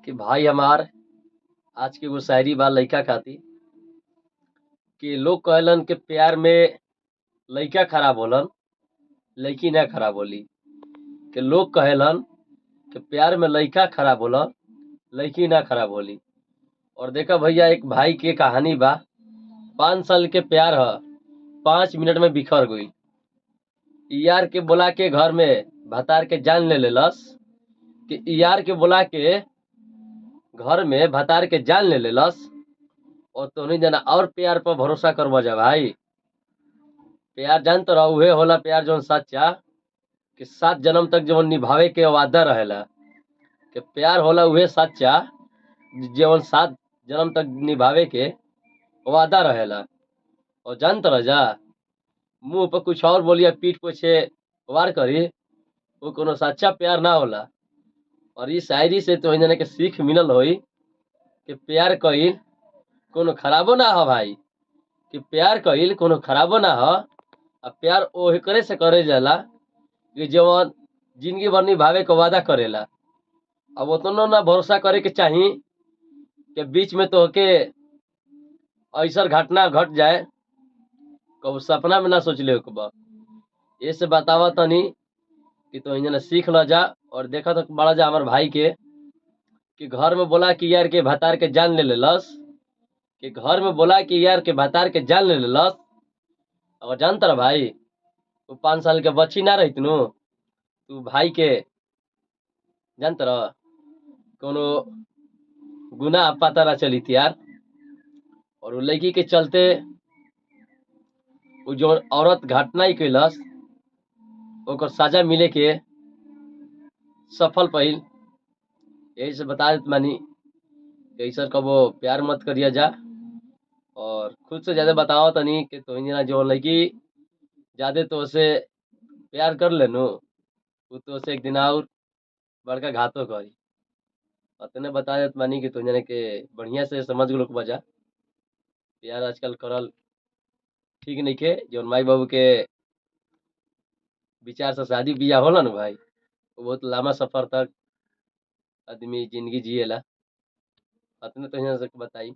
कि भाई हमार आज के वो शायरी बा लइका खातिर कि लोग कहलन कि प्यार में लइका खराब होलन, लइकी ना खराब होली। कि लोग कहेलन कि प्यार में लइका खराब होलन, लइकी ना खराब होली। और देखा भैया एक भाई के कहानी बा, 5 साल के प्यार ह 5 मिनट में बिखर गई। यार के बोला के घर में भतार के जान ले लेलस, कि यार के बोला के घर में भतार के जान ले लेलस। और तो नहीं जाना और प्यार पर भरोसा करबो जा भाई। प्यार जानत रहो उहे होला प्यार जौन सच्चा, कि 7 जन्म तक जौन निभावे के वादा रहेला। कि प्यार होला उहे सच्चा जौन 7 जन्म तक निभावे के वादा रहेला। और जानत रह जा मुंह पर कुछ और बोलिया पीठ पीछे वार करी, वो कोनो सच्चा प्यार ना होला। और इस शायरी से तो जाने के सीख मिलल होई कि प्यार कईल कोनो खराबो ना हो भाई। कि प्यार कईल कोनो खराबो ना हो। अब प्यार ओहे करे से करे जाला कि जवन जिंदगी भर निभावे के वादा करेला। अब उतना ना भरोसा करे के चाही कि बीच में तो के ऐसा घटना घट जाए कब सपना में ना सोच ले बा। ये से बतावा तनी कि तो इंजन सीख ल जा। और देखा तो बड़ा जा हमार भाई के कि घर में बोला कि यार के भतार के जान ले लेलस, कि घर में बोला कि यार के भतार के जान ले लेलस। और जानता रहा भाई तू 5 साल के बच्ची ना रही तू भाई के जानता रहा कोनो गुनाह पता ना चली थी यार। और वो लड़की के चलते वो जो औरत घटना ही कैलस ओकर सजा मिले के सफल पहिल। यही से बता देत मानी कि ऐसा कबो प्यार मत करिया जा। और खुद से ज्यादा बताओ तनी कि तो इंजना जो लड़की ज्यादा तो उसे प्यार कर लेनु वो तो उसे एक दिन और बड़का घातो करी। अतने बता देत मानी कि तो इंजना के बढ़िया से समझ लोग बजा प्यार आजकल करल ठीक नहीं के जो माई बाबू के विचार से शादी बियाह होला ना भाई वो बहुत लंबा सफर तक आदमी जिंदगी जिएला। अतने तो यहाँ से बताई।